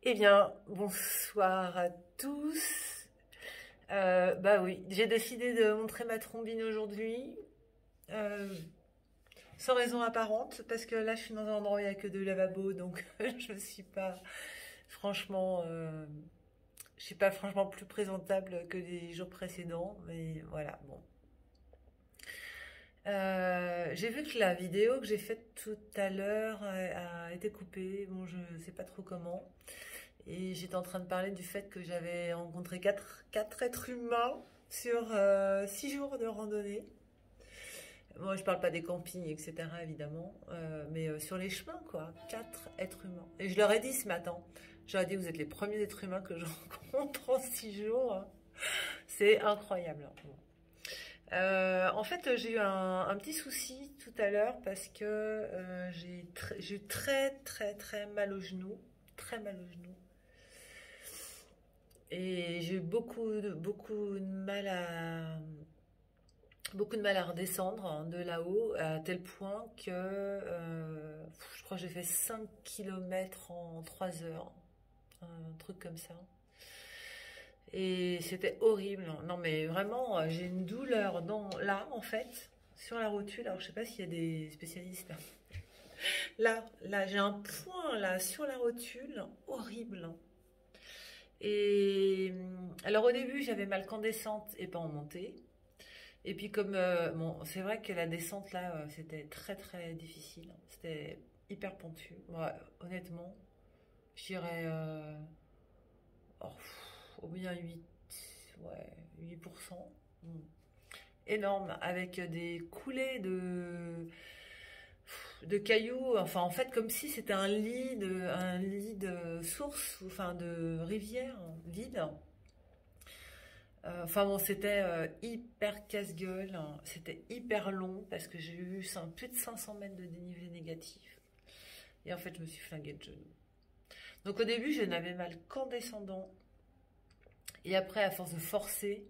Eh bien, bonsoir à tous. Bah oui, j'ai décidé de montrer ma trombine aujourd'hui, euh, sans raison apparente, parce que là, je suis dans un endroit où il n'y a que deux lavabos, donc je ne suis pas franchement, je suis pas franchement plus présentable que les jours précédents, mais voilà, bon. J'ai vu que la vidéo que j'ai faite tout à l'heure a été coupée. Bon, je sais pas trop comment. Et j'étais en train de parler du fait que j'avais rencontré quatre êtres humains sur 6 jours de randonnée. Moi, je parle pas des campings, etc., évidemment, mais sur les chemins, quoi. 4 êtres humains. Et je leur ai dit ce matin, j'aurais dit, vous êtes les premiers êtres humains que je rencontre en 6 jours, hein. C'est incroyable, hein. Bon. En fait, j'ai eu un petit souci tout à l'heure parce que j'ai eu très, très, très mal au genou. Très mal au genou. Et j'ai eu beaucoup de mal à redescendre, hein, de là-haut, à tel point que je crois que j'ai fait 5 kilomètres en 3 heures, un truc comme ça. Et c'était horrible. Non mais vraiment, j'ai une douleur là, en fait, sur la rotule. Alors je sais pas s'il y a des spécialistes. Là, j'ai un point là sur la rotule, horrible. Et alors au début, j'avais mal qu'en descente et pas en montée. Et puis comme bon, c'est vrai que la descente là, c'était très très difficile. C'était hyper pentu. Moi, honnêtement, je dirais oh, au moins 8, ouais, 8%. Mm. Énorme, avec des coulées de cailloux. Enfin, en fait, comme si c'était un lit de source, enfin de rivière vide. Enfin bon, c'était hyper casse-gueule, hein. C'était hyper long parce que j'ai eu plus de 500 mètres de dénivelé négatif. Et en fait, je me suis flinguée le genou. Donc au début, je n'avais mal qu'en descendant. Et après, à force de forcer,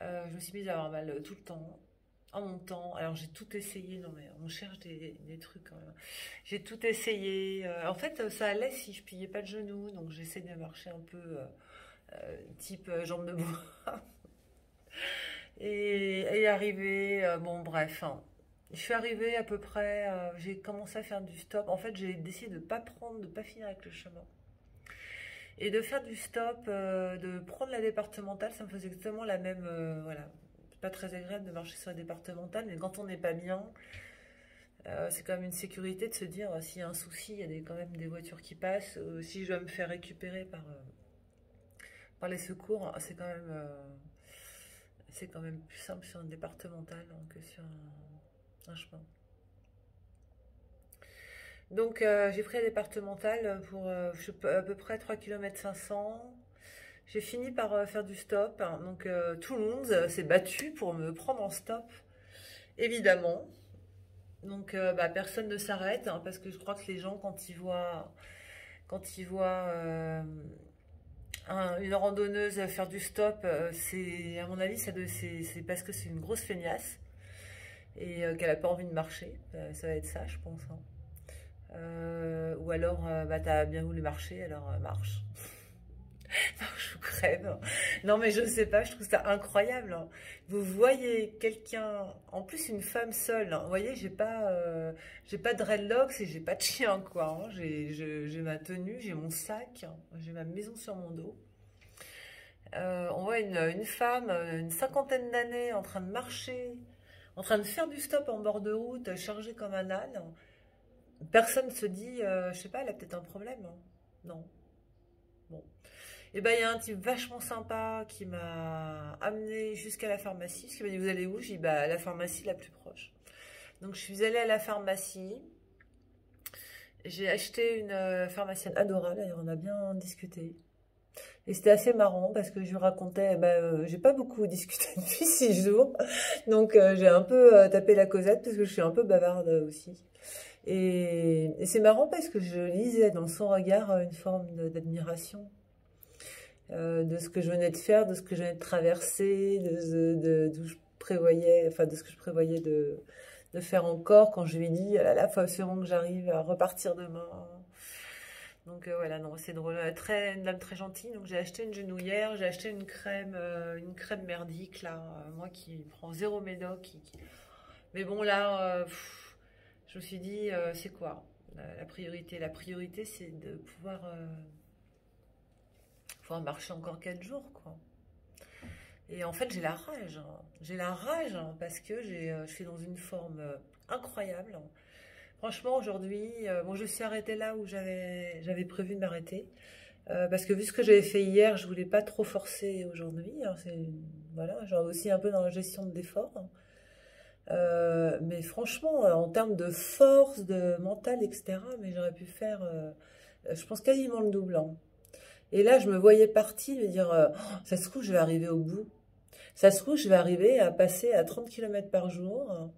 je me suis mise à avoir mal tout le temps. En montant, alors j'ai tout essayé, non mais on cherche des trucs quand même. J'ai tout essayé. En fait, ça allait si je pliais pas le genou, donc j'essaie de marcher un peu type jambe de bois. Et arrivé, bon bref, hein. Je suis arrivée à peu près, j'ai commencé à faire du stop. En fait, j'ai décidé de ne pas finir avec le chemin. Et de faire du stop, de prendre la départementale, ça me faisait exactement la même, voilà. C'est pas très agréable de marcher sur la départementale, mais quand on n'est pas bien, c'est quand même une sécurité de se dire, s'il y a un souci, il y a quand même des voitures qui passent. Si je dois me faire récupérer par les secours, c'est quand même plus simple sur un départemental, hein, que sur un chemin. Donc j'ai pris la départementale pour à peu près 3 km 500. J'ai fini par faire du stop, hein. Donc tout le monde s'est battu pour me prendre en stop, évidemment. Donc bah, personne ne s'arrête, hein, parce que je crois que les gens, quand ils voient une randonneuse faire du stop, c'est, à mon avis, c'est parce que c'est une grosse feignasse et qu'elle n'a pas envie de marcher. Ça va être ça, je pense, hein. Ou alors, bah, t'as bien voulu marcher, alors marche. Non, je crève. Non, mais je sais pas, je trouve ça incroyable, hein. Vous voyez quelqu'un, en plus une femme seule, hein. Vous voyez, j'ai pas de dreadlocks et j'ai pas de chien, quoi, hein. J'ai ma tenue, j'ai mon sac, hein. J'ai ma maison sur mon dos. On voit une femme, une cinquantaine d'années, en train de marcher, en train de faire du stop en bord de route, chargée comme un âne. Personne se dit, je sais pas, elle a peut-être un problème, hein. Non. Bon. Et ben, il y a un type vachement sympa qui m'a amené jusqu'à la pharmacie. Parce qu'il m'a dit, vous allez où? J'ai dit, bah, à la pharmacie la plus proche. Donc, je suis allée à la pharmacie. J'ai acheté une pharmacienne adorable. D'ailleurs, on a bien discuté. Et c'était assez marrant parce que je lui racontais, j'ai pas beaucoup discuté depuis 6 jours. Donc, j'ai un peu tapé la causette parce que je suis un peu bavarde aussi. Et c'est marrant parce que je lisais dans son regard une forme d'admiration, de ce que je venais de faire, de ce que je venais de traverser, d'où je prévoyais, enfin de ce que je prévoyais de faire encore quand je lui ai dit, ah là là, faut absolument que j'arrive à repartir demain. Donc voilà, non, c'est drôle. Une dame très gentille. Donc j'ai acheté une genouillère, j'ai acheté une crème merdique là, moi qui prend zéro médoc. Mais bon là, je me suis dit, c'est quoi la priorité? La priorité, c'est de pouvoir marcher encore 4 jours, quoi. Et en fait, j'ai la rage, hein. J'ai la rage, hein, parce que je suis dans une forme incroyable. Franchement, aujourd'hui, bon, je suis arrêtée là où j'avais prévu de m'arrêter. Parce que vu ce que j'avais fait hier, je voulais pas trop forcer aujourd'hui, hein. Voilà, genre aussi un peu dans la gestion de l'effort, hein. Mais franchement, en termes de force, de mental, etc., mais j'aurais pu faire, je pense, quasiment le double, hein. Et là, je me voyais partie, me dire, oh, ça se trouve, je vais arriver au bout. Ça se trouve, je vais arriver à passer à 30 km par jour, hein,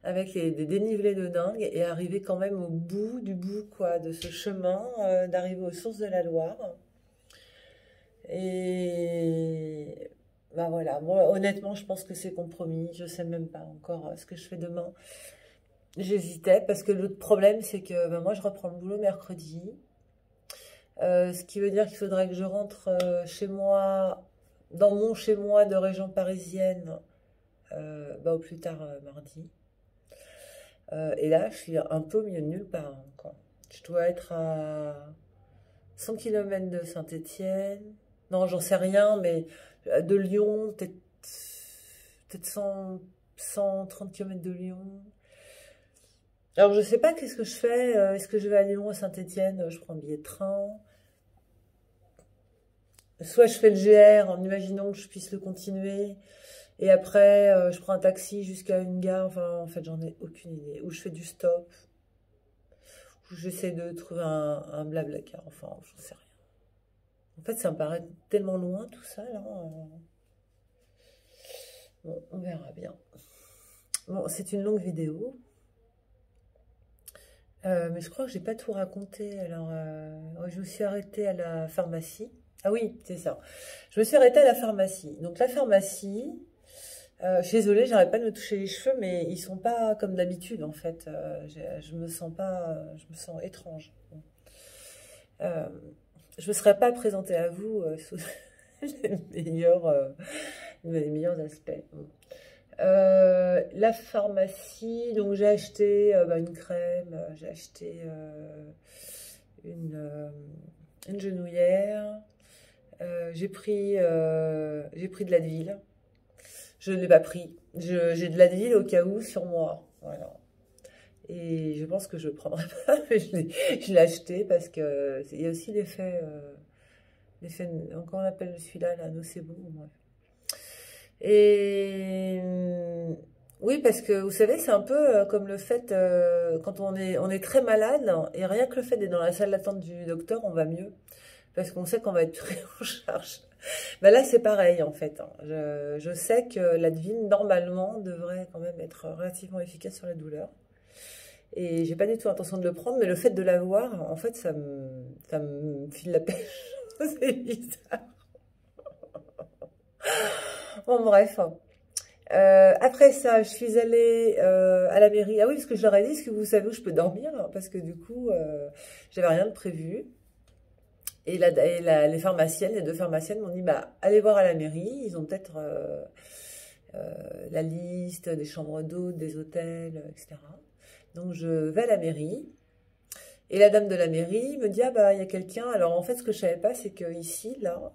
avec des dénivelés de dingue, et arriver quand même au bout du bout, quoi, de ce chemin, d'arriver aux sources de la Loire. Et bah voilà, moi, honnêtement, je pense que c'est compromis. Je sais même pas encore ce que je fais demain. J'hésitais, parce que l'autre problème, c'est que bah, moi, je reprends le boulot mercredi. Ce qui veut dire qu'il faudrait que je rentre chez moi, dans mon chez moi de région parisienne, bah, au plus tard mardi. Et là, je suis un peu au milieu de nulle part, hein, quoi. Je dois être à 100 km de Saint-Étienne. Non, j'en sais rien, mais de Lyon, peut-être 130 km de Lyon. Alors, je sais pas qu'est-ce que je fais. Est-ce que je vais à Lyon, à Saint-Étienne? Je prends un billet de train. Soit je fais le GR en imaginant que je puisse le continuer. Et après, je prends un taxi jusqu'à une gare. Enfin, en fait, j'en ai aucune idée. Ou je fais du stop. Ou j'essaie de trouver un blablacar. Enfin, j'en sais rien. En fait, ça me paraît tellement loin tout ça, là. Bon, on verra bien. Bon, c'est une longue vidéo. Mais je crois que j'ai pas tout raconté. Alors, je me suis arrêtée à la pharmacie. Ah oui, c'est ça. Je me suis arrêtée à la pharmacie. Donc, la pharmacie, je suis désolée, j'arrête pas de me toucher les cheveux, mais ils sont pas comme d'habitude, en fait. Je me sens pas, je me sens étrange. Je ne me serais pas présentée à vous sous les meilleurs aspects. La pharmacie, donc j'ai acheté bah, une crème, j'ai acheté une genouillère, j'ai pris de l'Advil. Je ne l'ai pas pris. J'ai de l'Advil au cas où sur moi. Voilà. Et je pense que je ne le prendrai pas, mais je l'ai acheté parce que il y a aussi l'effet, comment on appelle celui-là, la nocebo, bref. Et oui, parce que vous savez, c'est un peu comme le fait, quand on est très malade, et rien que le fait d'être dans la salle d'attente du docteur, on va mieux. Parce qu'on sait qu'on va être pris en charge. Ben là, c'est pareil, en fait, hein. Je sais que l'Advil, normalement, devrait quand même être relativement efficace sur la douleur. Et j'ai pas du tout l'intention de le prendre, mais le fait de l'avoir, en fait, ça me file la pêche. C'est bizarre. Bon, bref. Après ça, je suis allée à la mairie. Ah oui, parce que je leur ai dit, est-ce que vous savez où je peux dormir? Parce que du coup, j'avais rien de prévu. Et les pharmaciennes, les deux pharmaciennes m'ont dit, bah, allez voir à la mairie. Ils ont peut-être la liste des chambres d'hôtes, des hôtels, etc. Donc, je vais à la mairie. Et la dame de la mairie me dit, ah bah, il y a quelqu'un. Alors, en fait, ce que je savais pas, c'est que ici, là,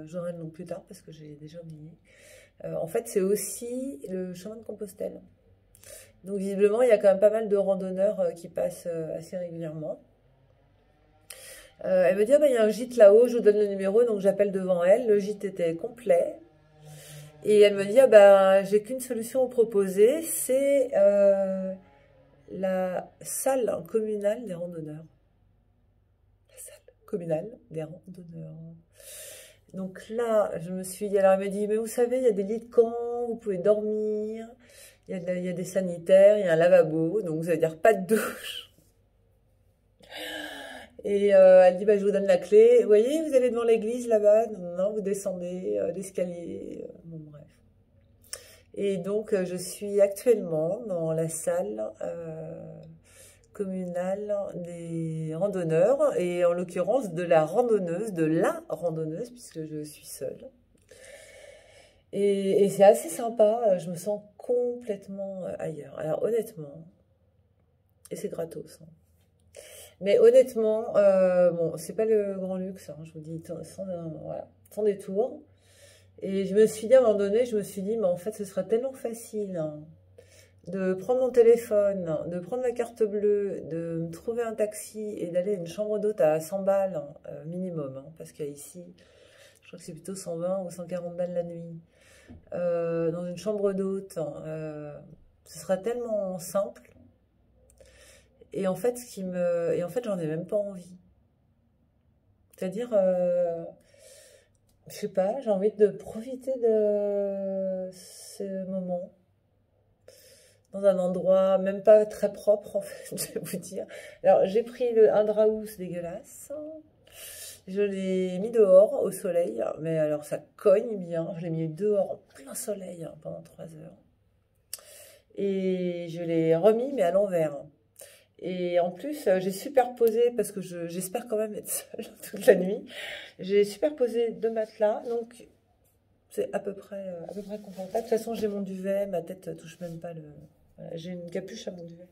j'aurai le nom plus tard parce que j'ai déjà oublié. En fait, c'est aussi le chemin de Compostelle. Donc, visiblement, il y a quand même pas mal de randonneurs qui passent assez régulièrement. Elle me dit, ah bah, il y a un gîte là-haut, je vous donne le numéro, donc j'appelle devant elle. Le gîte était complet. Et elle me dit, ah bah, j'ai qu'une solution à vous proposer, c'est la salle communale des randonneurs. La salle communale des randonneurs. Donc là, je me suis dit, alors elle m'a dit, mais vous savez, il y a des lits de camp, vous pouvez dormir, il y a des sanitaires, il y a un lavabo, donc ça veut dire pas de douche. Et elle dit, bah, je vous donne la clé. Vous voyez, vous allez devant l'église là-bas, non, vous descendez l'escalier, bon bref. Et donc, je suis actuellement dans la salle communal des randonneurs, et en l'occurrence de la randonneuse, puisque je suis seule. Et c'est assez sympa, je me sens complètement ailleurs. Alors honnêtement, et c'est gratos, hein. Mais honnêtement, bon, c'est pas le grand luxe, hein, je vous dis, voilà, sans détour. Et je me suis dit, à un moment donné, je me suis dit, mais en fait, ce serait tellement facile, hein, de prendre mon téléphone, de prendre ma carte bleue, de me trouver un taxi et d'aller à une chambre d'hôte à 100 balles minimum, hein, parce qu'ici, je crois que c'est plutôt 120 ou 140 balles la nuit. Dans une chambre d'hôte, ce serait tellement simple. Et en fait, j'en ai même pas envie. C'est-à-dire, je sais pas, j'ai envie de profiter de ce moment dans un endroit même pas très propre, en fait, je vais vous dire. Alors, j'ai pris un draus dégueulasse. Je l'ai mis dehors au soleil, mais alors ça cogne bien. Je l'ai mis dehors en plein soleil pendant 3 heures. Et je l'ai remis, mais à l'envers. Et en plus, j'ai superposé, parce que j'espère quand même être seule toute la nuit, j'ai superposé 2 matelas, donc c'est à peu près confortable. De toute façon, j'ai mon duvet, ma tête touche même pas le... Voilà, j'ai une capuche à mon duvet.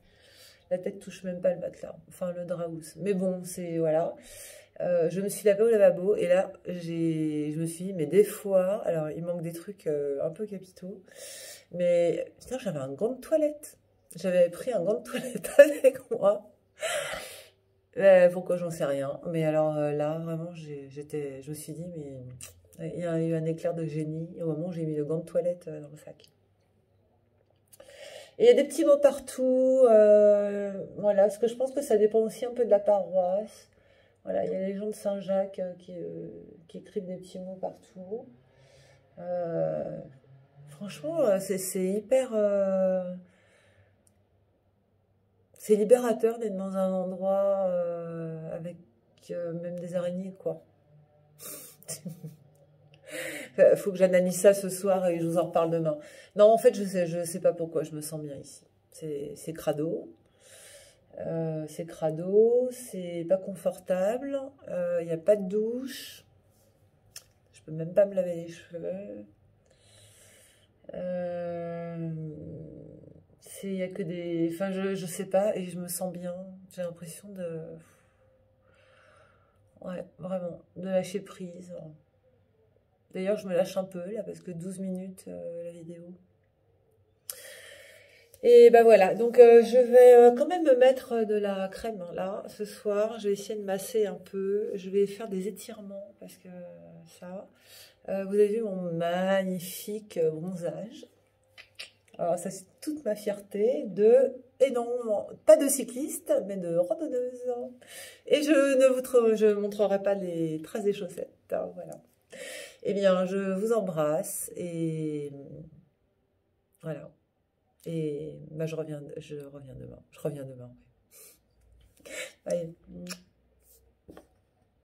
La tête touche même pas le matelas, enfin le draus. Mais bon, c'est... Voilà. Je me suis lavée au lavabo, et là, je me suis dit, mais des fois, alors il manque des trucs un peu capitaux, mais putain, j'avais un gant de toilette. J'avais pris un gant de toilette avec moi. Pourquoi, j'en sais rien. Mais alors là, vraiment, je me suis dit, mais il y a eu un éclair de génie au moment où j'ai mis le gant de toilette dans le sac. Et il y a des petits mots partout. Voilà, parce que je pense que ça dépend aussi un peu de la paroisse. Voilà, il y a les gens de Saint-Jacques qui écrivent des petits mots partout. Franchement, c'est hyper... c'est libérateur d'être dans un endroit avec même des araignées, quoi. Faut que j'analyse ça ce soir et je vous en reparle demain. Non, en fait, je sais pas pourquoi je me sens bien ici. C'est crado. C'est pas confortable. Il n'y a pas de douche. Je peux même pas me laver les cheveux. Il n'y a que des... Enfin, je sais pas, et je me sens bien. J'ai l'impression de... Ouais, vraiment, de lâcher prise. D'ailleurs, je me lâche un peu, là, parce que 12 minutes, la vidéo. Et ben voilà, donc je vais quand même me mettre de la crème, hein, là, ce soir. Je vais essayer de masser un peu. Je vais faire des étirements, parce que ça... vous avez vu mon magnifique bronzage. Alors ça, c'est toute ma fierté et non, pas de cycliste, mais de randonneuse. Et je montrerai pas les traces des chaussettes, hein, voilà. Eh bien, je vous embrasse, et voilà. Et bah, je reviens demain. Oui. Allez.